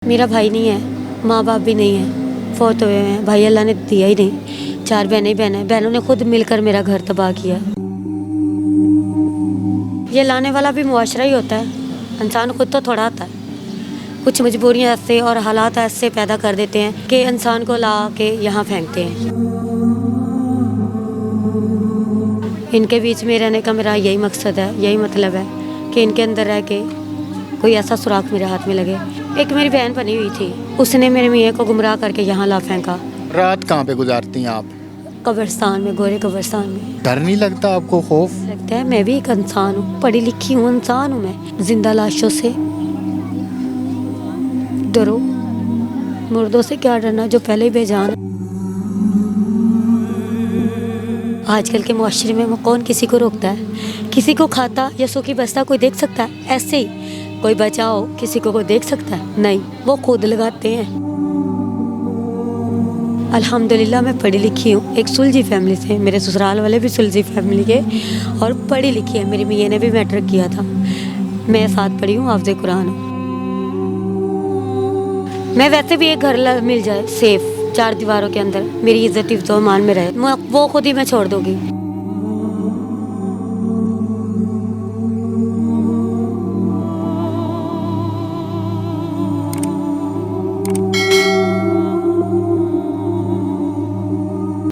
मेरा भाई नहीं है, माँ बाप भी नहीं है, फौत हुए हैं। भाई अल्लाह ने दिया ही नहीं। 4 बहनें ही बहनें, बहनों ने खुद मिलकर मेरा घर तबाह किया। ये लाने वाला भी मुआशरा ही होता है, इंसान खुद तो थोड़ा आता है। कुछ मजबूरियाँ ऐसे और हालात ऐसे पैदा कर देते हैं कि इंसान को ला के यहाँ फेंकते हैं। इनके बीच में रहने का मेरा यही मकसद है, यही मतलब है कि इनके अंदर रह के कोई ऐसा सुराख मेरे हाथ में लगे। एक मेरी बहन बनी हुई थी, उसने मेरे मियाँ को गुमराह करके यहाँ ला फेंका। रात कहाँ पे गुजारती हैं आप? कब्रिस्तान में, गोरे कब्रिस्तान में। डर नहीं लगता आपको, खौफ? लगता है मैं भी एक इंसान हूँ, पढ़ी लिखी हूँ, इंसान हूँ मैं। जिंदा लाशों से डरो, मुर्दों से क्या डरना जो पहले ही बेजान। आजकल के मुआशरे में कौन किसी को रोकता है? किसी को खाता या सूखी बस्ता कोई देख सकता है? ऐसे ही कोई बचाओ किसी को कोई देख सकता है? नहीं, वो खुद लगाते हैं। अल्हम्दुलिल्लाह मैं पढ़ी लिखी हूँ, एक सुलझी फैमिली से। मेरे ससुराल वाले भी सुलझी फैमिली के और पढ़ी लिखी है। मेरी मियाँ ने भी मैट्रिक किया था, मैं साथ पढ़ी हूँ, हाफ़िज़ कुरान हूँ। मैं वैसे भी एक घर मिल जाए सेफ 4 दीवारों के अंदर, मेरी इज्जत तो मान में रहे, वो खुद ही मैं छोड़ दूँगी।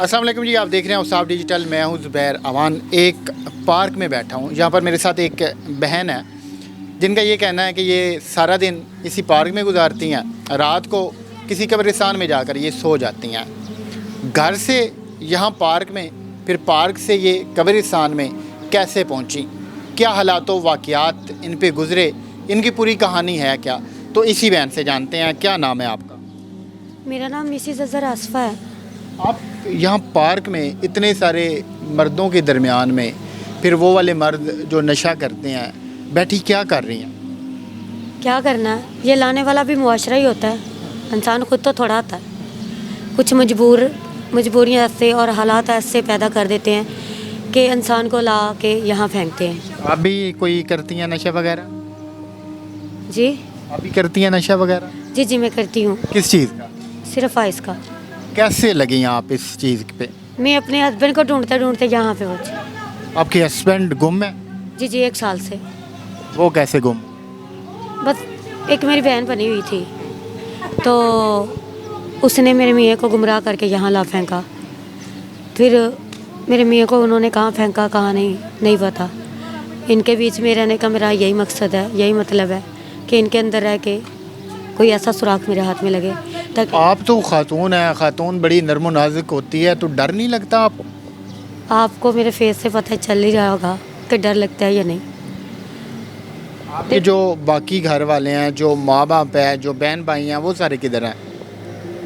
अस्सलाम वालेकुम जी, आप देख रहे हैं औसाफ डिजिटल। मैं हूं ज़ुबैर अवान। एक पार्क में बैठा हूं, यहाँ पर मेरे साथ एक बहन है जिनका ये कहना है कि ये सारा दिन इसी पार्क में गुजारती हैं, रात को किसी कब्रिस्तान में जाकर ये सो जाती हैं। घर से यहाँ पार्क में, फिर पार्क से ये कब्रिस्तान में कैसे पहुँची, क्या हालात व वाक़यात इन पे गुज़रे, इनकी पूरी कहानी है क्या, तो इसी बहन से जानते हैं। क्या नाम है आपका? मेरा नाम मिसिस अज़हर आसफ़ा है। आप यहाँ पार्क में इतने सारे मर्दों के दरमियान में, फिर वो वाले मर्द जो नशा करते हैं, बैठी क्या कर रही हैं? क्या करना है, ये लाने वाला भी मुआशरा ही होता है, इंसान खुद तो थोड़ा आता है। कुछ मजबूरियाँ ऐसे और हालात ऐसे पैदा कर देते हैं कि इंसान को ला के यहाँ फेंकते हैं। आप भी कोई करती हैं नशा वगैरह? जी आप भी करती हैं नशा वगैरह? जी जी मैं करती हूँ। किस चीज़ का? सिर्फ आइस का। कैसे लगी आप इस चीज़ पे? मैं अपने हस्बैंड को ढूंढते ढूंढते यहाँ पे पहुँची। आपके हस्बैंड गुम है? जी जी 1 साल से। वो कैसे गुम? बस एक मेरी बहन बनी हुई थी, तो उसने मेरे मियाँ को गुमराह करके यहाँ ला फेंका। फिर मेरे मियाँ को उन्होंने कहाँ फेंका कहाँ नहीं पता। इनके बीच में रहने का मेरा यही मकसद है, यही मतलब है कि इनके अंदर रह के कोई ऐसा सुराख मेरे हाथ में लगे ताकि। आप तो खातून है, खातून बड़ी नर्म नाजुक होती है, तो डर नहीं लगता आपको? आपको मेरे फेस से पता चल ही रहा होगा कि डर लगता है या नहीं। आपके जो बाकी घर वाले हैं, जो माँ बाप है, जो बहन भाई हैं, वो सारे किधर हैं?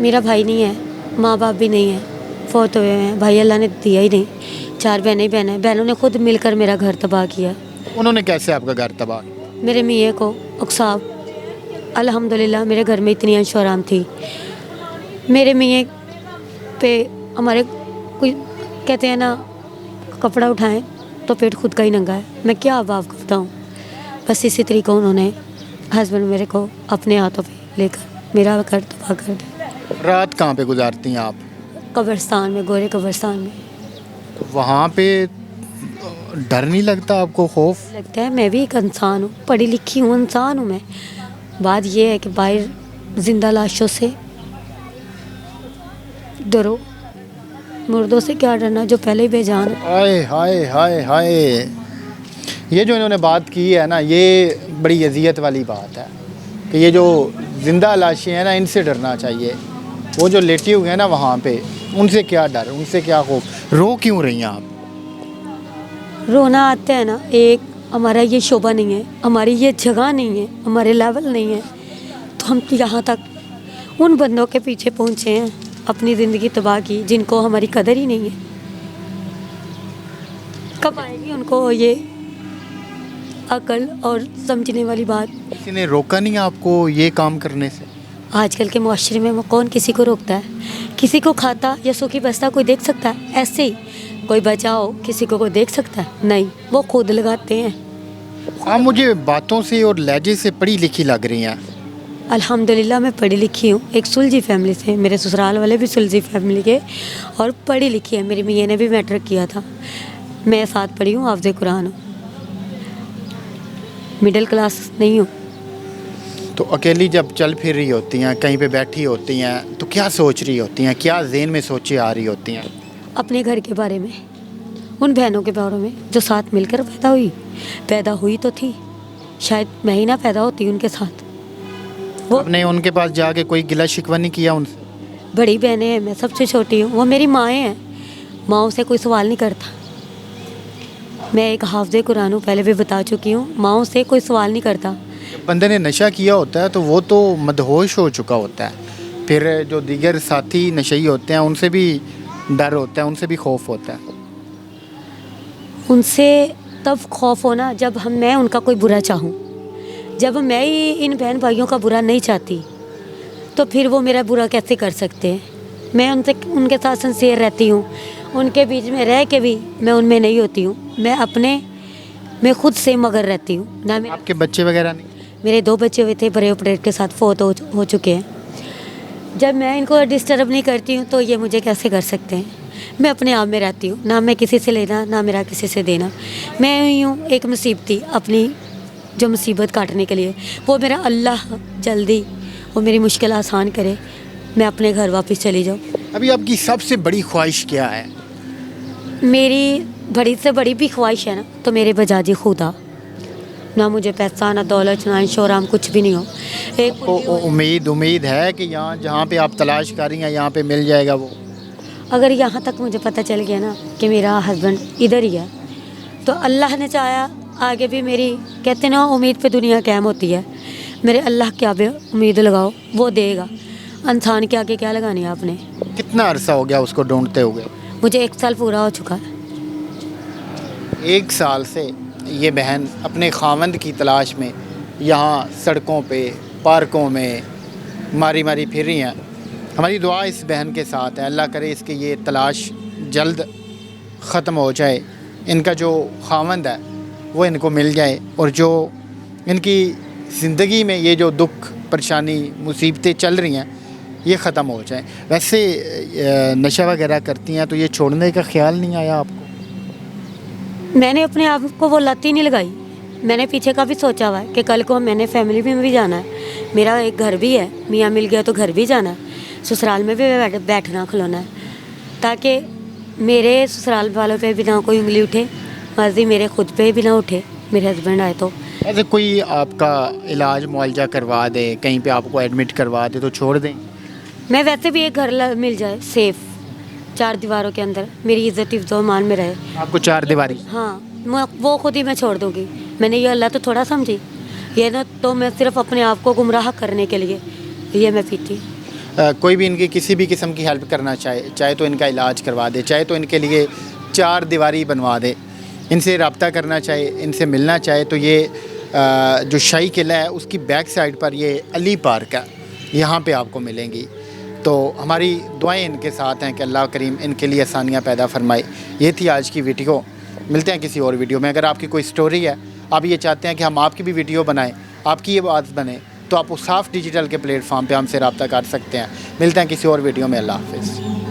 मेरा भाई नहीं है, माँ बाप भी नहीं है, फौत हुए हैं। भाई अल्लाह ने दिया ही नहीं। 4 बहनें ही बहनें, बहनों ने खुद मिलकर मेरा घर तबाह किया। उन्होंने कैसे आपका घर तबाह? मेरे मियाँ को उकसाव। अल्हम्दुलिल्लाह मेरे घर में इतनी अंशो आराम थी। मेरे मियाँ पे हमारे कोई कहते हैं ना, कपड़ा उठाएं तो पेट खुद का ही नंगा है। मैं क्या अभाव करता हूँ। बस इसी तरीके उन्होंने हस्बैंड मेरे को अपने हाथों पे लेकर मेरा घर तबाह कर दिया। रात कहाँ पे गुजारती हैं आप? कब्रिस्तान में, गोरे कब्रिस्तान में। तो वहाँ पे डर नहीं लगता आपको, खौफ? लगता है मैं भी एक इंसान हूँ, पढ़ी लिखी हूँ, इंसान हूँ मैं। बात ये है कि बाहर जिंदा लाशों से डरो, मुर्दों से क्या डरना जो पहले ही बेजान। हाय हाय हाय हाय, ये जो इन्होंने बात की है ना, ये बड़ी अजियत वाली बात है कि ये जो ज़िंदा लाशें हैं ना, इनसे डरना चाहिए। वो जो लेटी हुई है ना वहाँ पे, उनसे क्या डर, उनसे क्या खौफ? रो क्यों रही हैं आप? रोना आता है ना, एक हमारा ये शोभा नहीं है, हमारी ये जगह नहीं है, हमारे लेवल नहीं है, तो हम यहाँ तक उन बंदों के पीछे पहुँचे हैं, अपनी ज़िंदगी तबाह की, जिनको हमारी कदर ही नहीं है। कब आएगी उनको ये अकल और समझने वाली बात? किसी ने रोका नहीं आपको ये काम करने से? आजकल के मुआशरे में कौन किसी को रोकता है? किसी को खाता या सूखी बस्ता कोई देख सकता है? ऐसे ही कोई बचाओ किसी को कोई देख सकता है? नहीं, वो खुद लगाते हैं। आप मुझे बातों से और लहजे से पढ़ी लिखी लग रही हैं, अल्हम्दुलिल्लाह मैं पढ़ी लिखी हूँ, एक सुलझी फैमिली से, मेरे ससुराल वाले भी सुलझी फैमिली के और पढ़ी लिखी है। मेरी मियाँ ने भी मैट्रिक किया था, मैं साथ पढ़ी हूँ, हाफ़िज़ कुरान हूँ, मिडिल क्लास नहीं हूँ। तो अकेली जब चल फिर रही होती हैं, कहीं पे बैठी होती हैं, तो क्या सोच रही होती हैं, क्या ज़हन में सोचे आ रही होती हैं? अपने घर के बारे में, उन बहनों के बारे में जो साथ मिलकर पैदा हुई तो थी, शायद मैं ही ना पैदा होती उनके साथ। वो आपने उनके पास जाके कोई गिला शिकवा नहीं किया उनसे? बड़ी बहनें हैं, मैं सबसे छोटी हूँ, वो मेरी माएँ हैं, माँओं से कोई सवाल नहीं करता। मैं एक हाफ़िज़ कुरान हूँ, पहले भी बता चुकी हूँ, माँओं से कोई सवाल नहीं करता। जब बंदे ने नशा किया होता है तो वो तो मदहोश हो चुका होता है, फिर जो दीगर साथी नशई होते हैं उनसे भी डर होता है, उनसे भी खौफ होता है। उनसे तब खौफ होना जब मैं उनका कोई बुरा चाहूँ। जब मैं ही इन बहन भाइयों का बुरा नहीं चाहती तो फिर वो मेरा बुरा कैसे कर सकते हैं। मैं उनके साथ सिंसियर रहती हूँ, उनके बीच में रह के भी मैं उनमें नहीं होती हूँ, मैं खुद से मगर रहती हूँ ना। आपके बच्चे वगैरह नहीं? मेरे 2 बच्चे हुए थे, बड़े ऑपरेट के साथ फोत हो चुके हैं। जब मैं इनको डिस्टर्ब नहीं करती हूँ तो ये मुझे कैसे कर सकते हैं। मैं अपने आप में रहती हूँ, ना मैं किसी से लेना ना मेरा किसी से देना। मैं हुई हूँ एक मुसीबती, अपनी जो मुसीबत काटने के लिए, वो मेरा अल्लाह जल्दी वो मेरी मुश्किल आसान करे, मैं अपने घर वापस चली जाऊँ। अभी आपकी सबसे बड़ी ख्वाहिश क्या है? मेरी बड़ी से बड़ी भी ख्वाहिश है ना तो मेरे बजाजी खुदा, ना मुझे पैसा ना दौलत ना इंश्योराम कुछ भी नहीं हो। एक उम्मीद है कि यहाँ जहाँ पे आप तलाश कर रही हैं यहाँ पे मिल जाएगा वो? अगर यहाँ तक मुझे पता चल गया ना कि मेरा हस्बैंड इधर ही है तो अल्लाह ने चाहा आगे भी मेरी, कहते ना उम्मीद पे दुनिया कायम होती है, मेरे अल्लाह के आगे उम्मीद लगाओ, वो देगा। इंसान के आगे क्या लगानी है आपने। कितना अरसा हो गया उसको ढूंढते हुए? मुझे 1 साल पूरा हो चुका है। 1 साल से ये बहन अपने खावंद की तलाश में यहाँ सड़कों पे, पार्कों में मारी मारी फिर रही हैं। हमारी दुआ इस बहन के साथ है, अल्लाह करे इसकी ये तलाश जल्द ख़त्म हो जाए, इनका जो खावंद है वो इनको मिल जाए और जो इनकी ज़िंदगी में ये जो दुख परेशानी मुसीबतें चल रही हैं ये ख़त्म हो जाए। वैसे नशा वगैरह करती हैं तो ये छोड़ने का ख्याल नहीं आया आपको? मैंने अपने आप को वो लत ही नहीं लगाई। मैंने पीछे का भी सोचा हुआ है कि कल को मैंने फैमिली में भी जाना है, मेरा एक घर भी है, मियाँ मिल गया तो घर भी जाना है, ससुराल में भी बैठना खिलौना है, ताकि मेरे ससुराल वालों पे भी ना कोई उंगली उठे, मर्जी मेरे खुद पे भी ना उठे, मेरे हस्बैंड आए तो। ऐसे कोई आपका इलाज मुआवजा करवा दे, कहीं पे आपको एडमिट करवा दे तो छोड़ दें? मैं वैसे भी एक घर मिल जाए सेफ, 4 दीवारों के अंदर, मेरी इज्जत इफ्जो मान में रहे। आपको 4 दीवारी? हाँ, वो खुद ही मैं छोड़ दूँगी। मैंने ये अल्लाह तो थोड़ा समझी, ये ना तो मैं सिर्फ अपने आप को गुमराह करने के लिए ये मैं पीती। कोई भी इनकी किसी भी किस्म की हेल्प करना चाहे तो इनका इलाज करवा दे, चाहे तो इनके लिए 4 दीवारी बनवा दे, इनसे रब्ता करना चाहे, इनसे मिलना चाहे तो ये जो शाही किला है उसकी बैक साइड पर ये अली पार्क है, यहाँ पे आपको मिलेंगी। तो हमारी दुआएं इनके साथ हैं कि अल्लाह करीम इनके लिए आसानियाँ पैदा फरमाए। ये थी आज की वीडियो, मिलते हैं किसी और वीडियो में। अगर आपकी कोई स्टोरी है, आप ये चाहते हैं कि हम आपकी भी वीडियो बनाएं, आपकी ये बात बने, तो आप उस साफ डिजिटल के प्लेटफॉर्म पे हमसे रब्ता कर सकते हैं। मिलते हैं किसी और वीडियो में। अल्लाह हाफ़िज़।